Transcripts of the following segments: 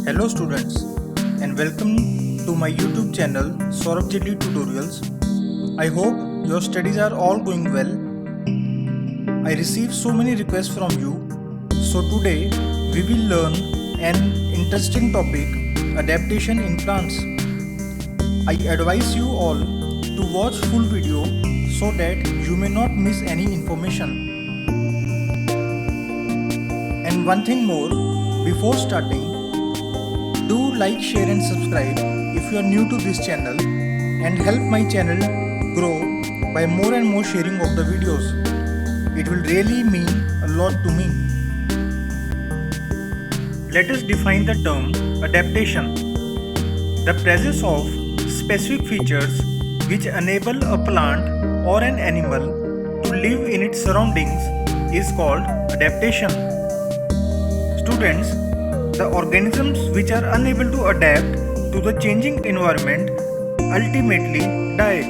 Hello students and welcome to my YouTube channel Saurabh Jetli Tutorials. I hope your studies are all going well. I received so many requests from you. So today we will learn an interesting topic, adaptation in plants. I advise you all to watch full video so that you may not miss any information. And one thing more, before starting, do like, share and subscribe if you are new to this channel and help my channel grow by more and more sharing of the videos. It will really mean a lot to me. Let us define the term adaptation. The presence of specific features which enable a plant or an animal to live in its surroundings is called adaptation. Students, the organisms which are unable to adapt to the changing environment ultimately die.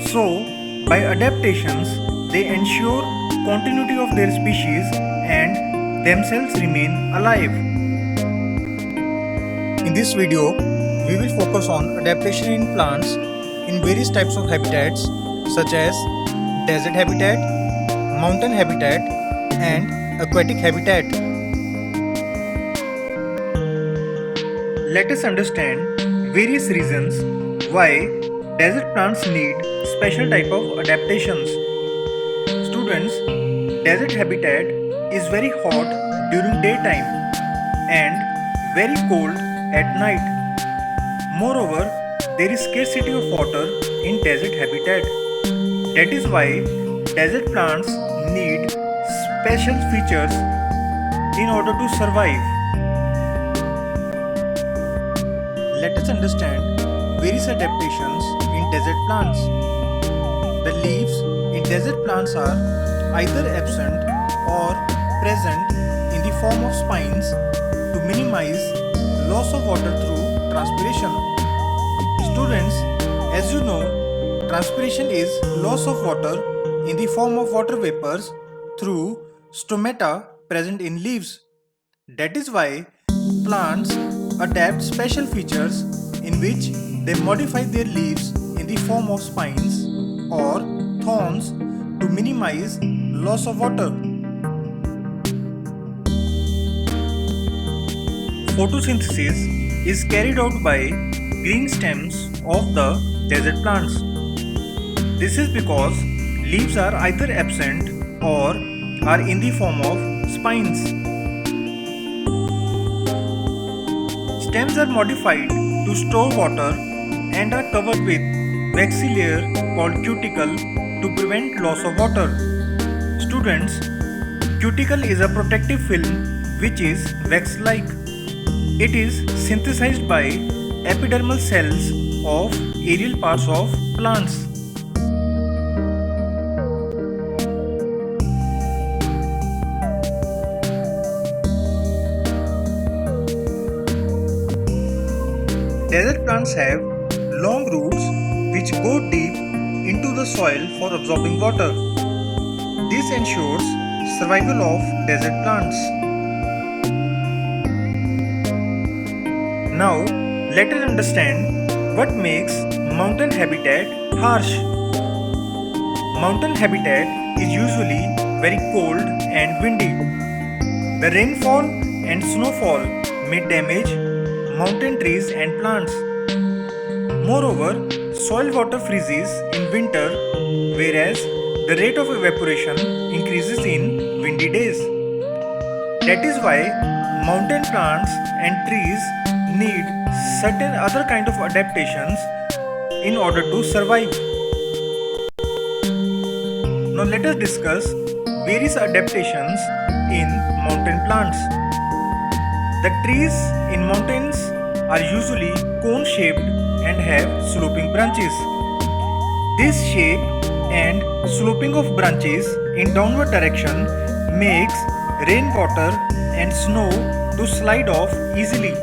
So, by adaptations, they ensure continuity of their species and themselves remain alive. In this video, we will focus on adaptation in plants in various types of habitats such as desert habitat, mountain habitat and aquatic habitat. Let us understand various reasons why desert plants need special type of adaptations. Students, desert habitat is very hot during daytime and very cold at night. Moreover, there is scarcity of water in desert habitat. That is why desert plants need special features in order to survive. Let us understand various adaptations in desert plants. The leaves in desert plants are either absent or present in the form of spines to minimize loss of water through transpiration. Students, as you know, transpiration is loss of water in the form of water vapors through stomata present in leaves. That is why plants adapt special features in which they modify their leaves in the form of spines or thorns to minimize loss of water. Photosynthesis is carried out by green stems of the desert plants. This is because leaves are either absent or are in the form of spines. Stems are modified to store water and are covered with waxy layer called cuticle to prevent loss of water. Students, cuticle is a protective film which is wax-like. It is synthesized by epidermal cells of aerial parts of plants. Desert plants have long roots which go deep into the soil for absorbing water. This ensures survival of desert plants. Now, let us understand what makes mountain habitat harsh. Mountain habitat is usually very cold and windy. The rainfall and snowfall may damage mountain trees and plants. Moreover, soil water freezes in winter, whereas the rate of evaporation increases in windy days. That is why mountain plants and trees need certain other kind of adaptations in order to survive. Now let us discuss various adaptations in mountain plants. The trees in mountains are usually cone-shaped and have sloping branches. This shape and sloping of branches in downward direction makes rainwater and snow to slide off easily.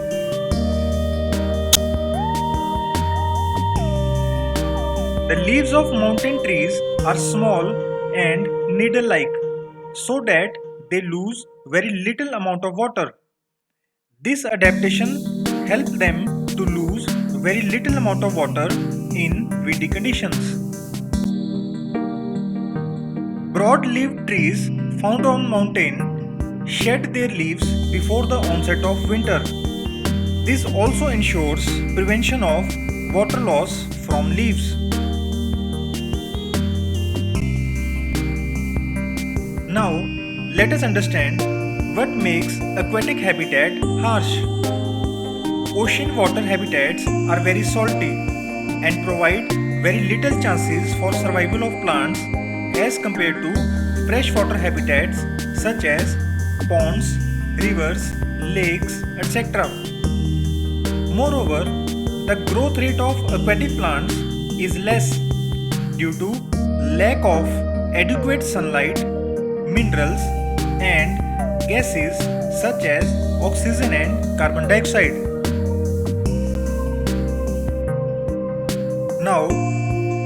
The leaves of mountain trees are small and needle-like so that they lose very little amount of water. This adaptation helps them to lose very little amount of water in windy conditions. Broad-leaved trees found on mountain shed their leaves before the onset of winter. This also ensures prevention of water loss from leaves. Now, let us understand what makes aquatic habitat harsh. Ocean water habitats are very salty and provide very little chances for survival of plants as compared to freshwater habitats such as ponds, rivers, lakes, etc. Moreover, the growth rate of aquatic plants is less due to lack of adequate sunlight, minerals, and gases such as oxygen and carbon dioxide. Now,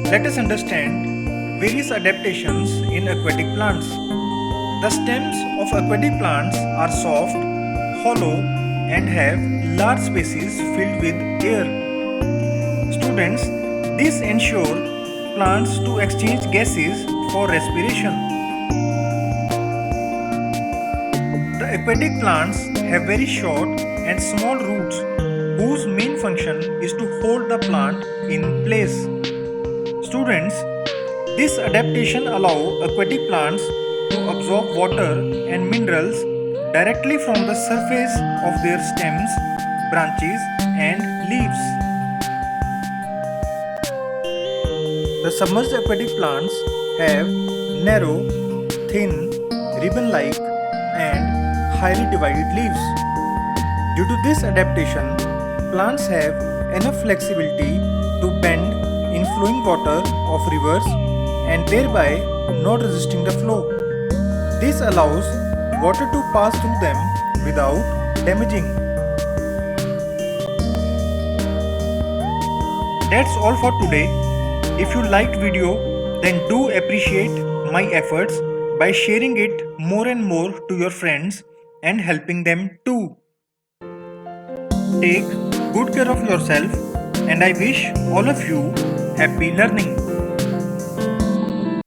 let us understand various adaptations in aquatic plants. The stems of aquatic plants are soft, hollow, and have large spaces filled with air. Students, this ensures plants to exchange gases for respiration. The aquatic plants have very short and small roots whose main function is to hold the plant in place. Students, this adaptation allows aquatic plants to absorb water and minerals directly from the surface of their stems, branches, and leaves. The submerged aquatic plants have narrow, thin, ribbon-like, and highly divided leaves. Due to this adaptation, plants have enough flexibility to bend in flowing water of rivers and thereby not resisting the flow. This allows water to pass through them without damaging. That's all for today. If you liked video, then do appreciate my efforts by sharing it more and more to your friends and helping them too. Take good care of yourself, and I wish all of you happy learning.